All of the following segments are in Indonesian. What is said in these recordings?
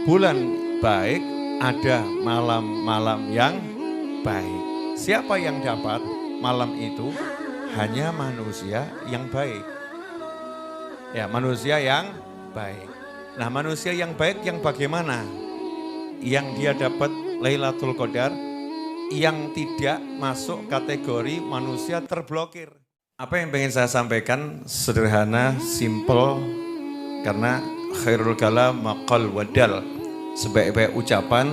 Bulan baik, ada malam-malam yang baik. Siapa yang dapat malam itu? Hanya manusia yang baik. Ya, manusia yang baik. Nah, manusia yang baik yang bagaimana? Yang dia dapat Lailatul Qadar, yang tidak masuk kategori manusia terblokir. Apa yang pengen saya sampaikan sederhana, simple, karena khairul kalam maqal wadal. Sebaik-baik ucapan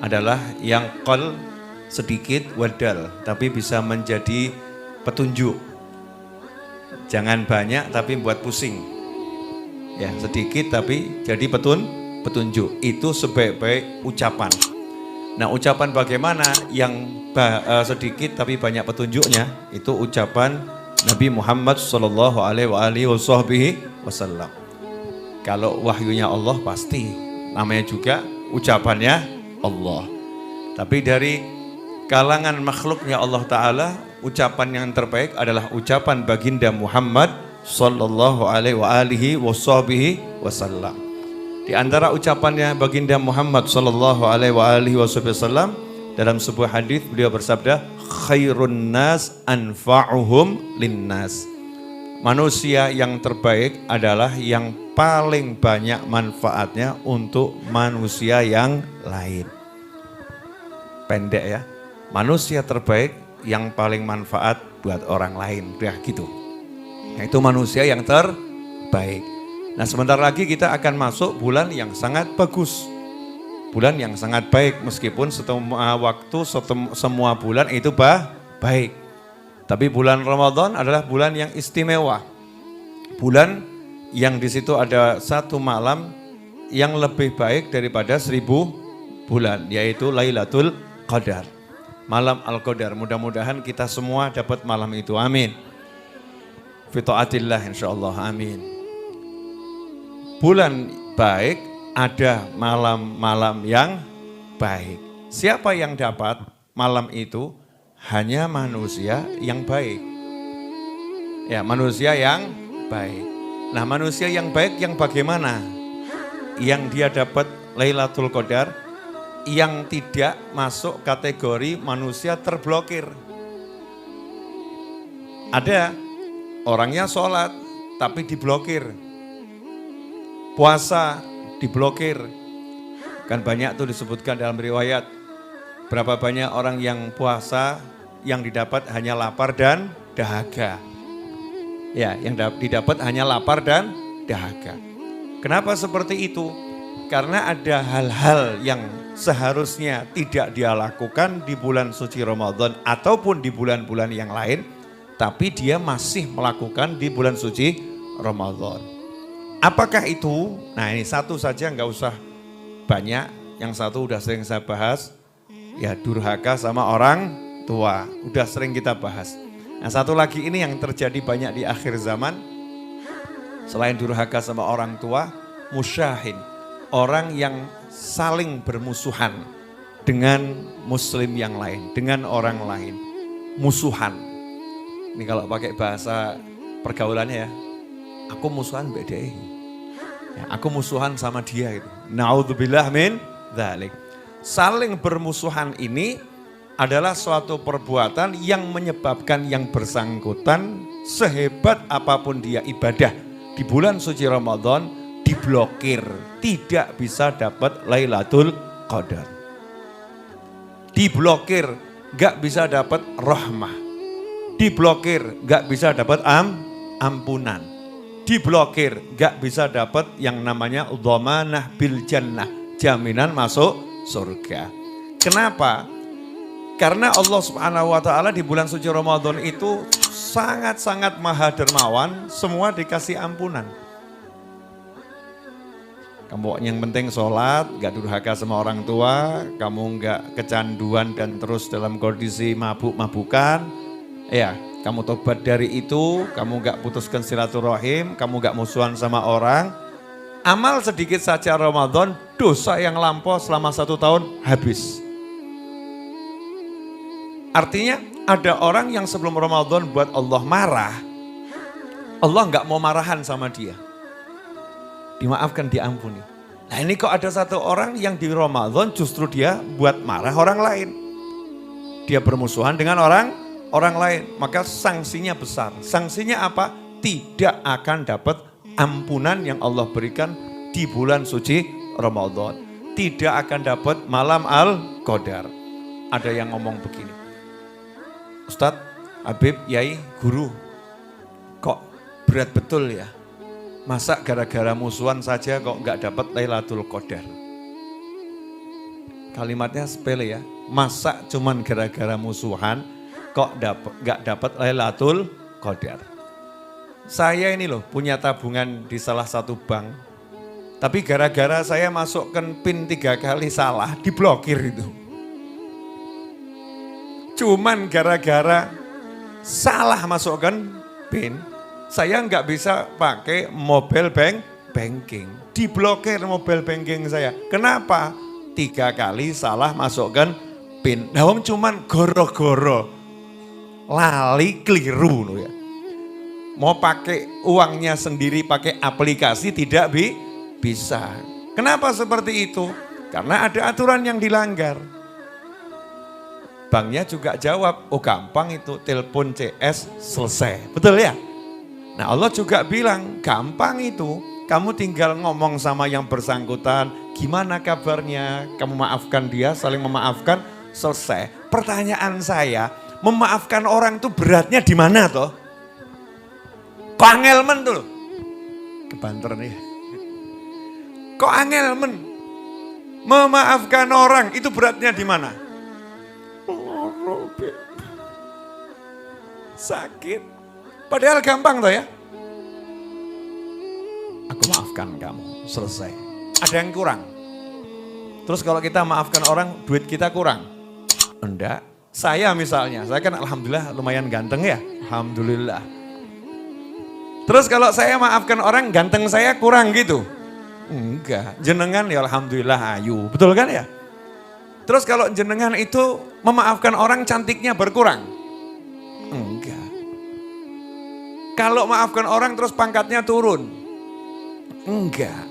adalah yang qal sedikit wadal, tapi bisa menjadi petunjuk. Jangan banyak tapi buat pusing. Ya, sedikit tapi jadi petunjuk. Itu sebaik-baik ucapan. Nah, ucapan bagaimana yang sedikit tapi banyak petunjuknya? Itu ucapan Nabi Muhammad sallallahu alaihi wasallam. Kalau wahyunya Allah pasti, namanya juga ucapannya Allah. Tapi dari kalangan makhluknya Allah Ta'ala, ucapan yang terbaik adalah ucapan baginda Muhammad sallallahu alaihi wasallam. Di antara ucapannya baginda Muhammad sallallahu alaihi wasallam, dalam sebuah hadis beliau bersabda, khairun nas anfa'uhum linnas. Manusia yang terbaik adalah yang paling banyak manfaatnya untuk manusia yang lain. Pendek ya. Manusia terbaik yang paling manfaat buat orang lain. Udah gitu. Nah, itu manusia yang terbaik. Nah, sebentar lagi kita akan masuk bulan yang sangat bagus. Bulan yang sangat baik, meskipun semua bulan itu baik. Tapi bulan Ramadan adalah bulan yang istimewa. Bulan yang di situ ada satu malam yang lebih baik daripada 1000 bulan, yaitu Lailatul Qadar. Malam Al-Qadar, mudah-mudahan kita semua dapat malam itu, amin. Fi taatillah insyaallah, amin. Bulan baik, ada malam-malam yang baik. Siapa yang dapat malam itu? Hanya manusia yang baik. Ya, manusia yang baik. Nah, manusia yang baik yang bagaimana? Yang dia dapat Lailatul Qadar, yang tidak masuk kategori manusia terblokir. Ada orangnya sholat tapi diblokir. Puasa diblokir. Kan banyak tuh disebutkan dalam riwayat. Berapa banyak orang yang puasa yang didapat hanya lapar dan dahaga. Ya, yang didapat hanya lapar dan dahaga. Kenapa seperti itu? Karena ada hal-hal yang seharusnya tidak dia lakukan di bulan suci Ramadan ataupun di bulan-bulan yang lain, tapi dia masih melakukan di bulan suci Ramadan. Apakah itu? Nah, ini satu saja, nggak usah banyak. Yang satu udah sering saya bahas, ya durhaka sama orang tua. Udah sering kita bahas. Nah, satu lagi ini yang terjadi banyak di akhir zaman. Selain durhaka sama orang tua, musyahin. Orang yang saling bermusuhan dengan muslim yang lain, dengan orang lain. Musuhan. Ini kalau pakai bahasa pergaulannya ya, aku musuhan beda. Ya, aku musuhan sama dia itu. Naudzubillah min dzalik. Saling bermusuhan ini adalah suatu perbuatan yang menyebabkan yang bersangkutan sehebat apapun dia ibadah di bulan suci Ramadan diblokir, tidak bisa dapat Lailatul Qadar. Diblokir, gak bisa dapat rahmah. Diblokir, gak bisa dapat ampunan. Diblokir, gak bisa dapat yang namanya dhamanah bil jannah, jaminan masuk surga. Kenapa? Karena Allah Subhanahu wa taala di bulan suci Ramadan itu sangat-sangat maha dermawan, semua dikasih ampunan. Kamu yang penting sholat, gak durhaka sama orang tua, kamu gak kecanduan dan terus dalam kondisi mabuk-mabukan. Ya, kamu tobat dari itu, kamu gak putuskan silaturahim, kamu gak musuhan sama orang. Amal sedikit saja Ramadan, dosa yang lampau selama 1 tahun habis. Artinya ada orang yang sebelum Ramadan buat Allah marah, Allah gak mau marahan sama dia. Dimaafkan, diampuni. Nah ini kok ada satu orang yang di Ramadan justru dia buat marah orang lain. Dia bermusuhan dengan orang lain. Maka sanksinya besar. Sanksinya apa? Tidak akan dapat ampunan yang Allah berikan di bulan suci Ramadan. Tidak akan dapat malam Al-Qadar. Ada yang ngomong begini. Ustadz, Habib, Yai, Guru. Kok berat betul ya? Masa gara-gara musuhan saja kok nggak dapat Lailatul Qadar? Kalimatnya sepele ya. Masa cuman gara-gara musuhan kok nggak dapat Lailatul Qadar? Saya ini loh punya tabungan di salah satu bank. Tapi gara-gara saya masukkan PIN 3 kali salah, diblokir itu. Cuman gara-gara salah masukkan PIN, saya nggak bisa pakai mobile banking. Diblokir mobile banking saya. Kenapa? 3 kali salah masukkan PIN. Nah, cuman goro-goro. Lali keliru loh ya. Mau pakai uangnya sendiri pakai aplikasi tidak bisa. Kenapa seperti itu? Karena ada aturan yang dilanggar. Banknya juga jawab, oh gampang itu, telepon CS selesai. Betul ya? Nah Allah juga bilang, gampang itu, kamu tinggal ngomong sama yang bersangkutan, gimana kabarnya, kamu maafkan dia, saling memaafkan, selesai. Pertanyaan saya, memaafkan orang itu beratnya di mana toh? Kok angelmen tuh? Kebanter nih. Kok angelmen? Memaafkan orang itu beratnya di mana? Sakit. Padahal gampang toh ya. Aku maafkan kamu, selesai. Ada yang kurang. Terus kalau kita maafkan orang, duit kita kurang. Enggak. Saya misalnya, saya kan alhamdulillah lumayan ganteng ya. Alhamdulillah. Terus kalau saya maafkan orang, ganteng saya kurang gitu. Enggak. Jenengan ya alhamdulillah ayu. Betul kan ya? Terus kalau jenengan itu memaafkan orang, cantiknya berkurang. Enggak. Kalau maafkan orang terus pangkatnya turun. Enggak.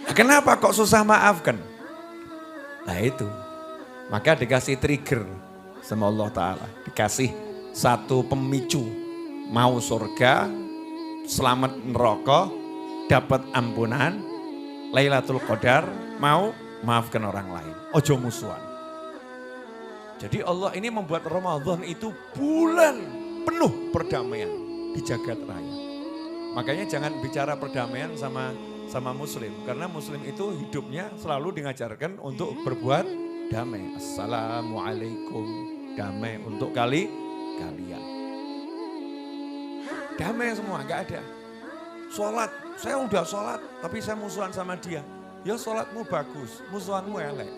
Nah, kenapa kok susah maafkan? Nah itu. Maka dikasih trigger sama Allah Ta'ala. Dikasih satu pemicu. Mau surga, selamat neraka, dapat ampunan, Lailatul Qadar, mau maafkan orang lain. Ojo musuhan. Jadi Allah ini membuat Ramadan itu bulan penuh perdamaian di jagat raya. Makanya jangan bicara perdamaian sama muslim. Karena muslim itu hidupnya selalu diajarkan untuk berbuat damai. Assalamualaikum, damai untuk kalian. Damai semua, gak ada. Sholat, saya udah sholat tapi saya musuhan sama dia. Ya sholatmu bagus, musuhanmu elek.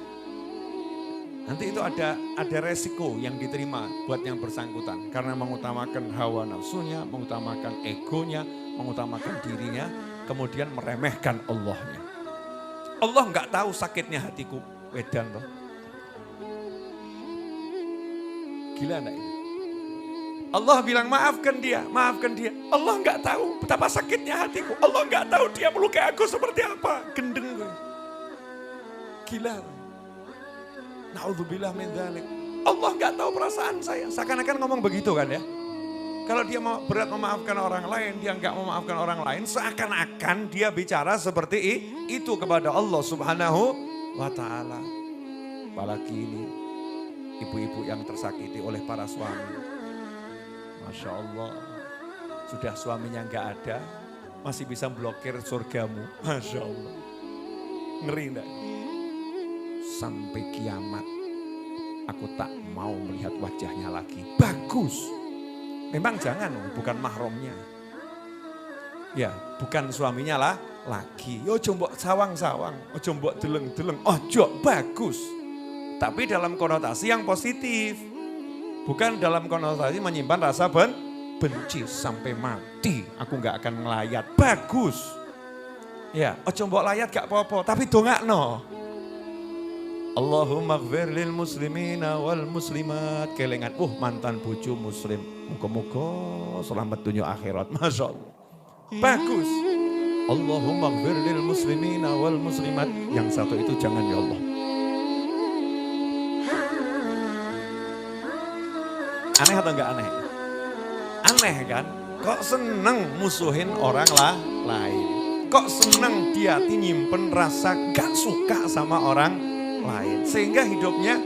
Nanti itu ada resiko yang diterima buat yang bersangkutan. Karena mengutamakan hawa nafsunya, mengutamakan egonya, mengutamakan dirinya, kemudian meremehkan Allahnya. Allah nggak tahu sakitnya hatiku, wedan loh. Gila enggak ini? Allah bilang maafkan dia. Allah nggak tahu betapa sakitnya hatiku. Allah nggak tahu dia melukai aku seperti apa. Gendeng gue. Gila. Na'udzubillah min dzalik. Allah nggak tahu perasaan saya. Seakan-akan ngomong begitu kan ya. Kalau dia berat memaafkan orang lain, dia nggak memaafkan orang lain, seakan-akan dia bicara seperti itu kepada Allah Subhanahu wa Ta'ala. Apalagi ini ibu-ibu yang tersakiti oleh para suami. Masya Allah, sudah suaminya nggak ada, masih bisa blokir surgamu. Masya Allah, ngeri enggak? Sampai kiamat, aku tak mau melihat wajahnya lagi. Bagus, memang jangan, bukan mahramnya. Ya, bukan suaminya lah lagi. Ojo mbok sawang-sawang, ojo mbok deleng-deleng, ojo bagus. Tapi dalam konotasi yang positif. Bukan dalam konotasi menyimpan rasa benci sampai mati. Aku nggak akan ngelayat. Bagus. Ya, ojo mbok layat gak apa-apa, tapi dongakno. Allahumma gfir lil muslimina wal muslimat. Kelengan, mantan bojo muslim. Muga-muga selamat dunia akhirat. Masya Allah. Bagus. Allahumma ighfir lil muslimina wal muslimat. Yang satu itu jangan ya Allah. Aneh atau enggak aneh? Aneh kan? Kok seneng musuhin orang lain? Kok seneng dia nyimpen rasa gak suka sama orang lain? Sehingga hidupnya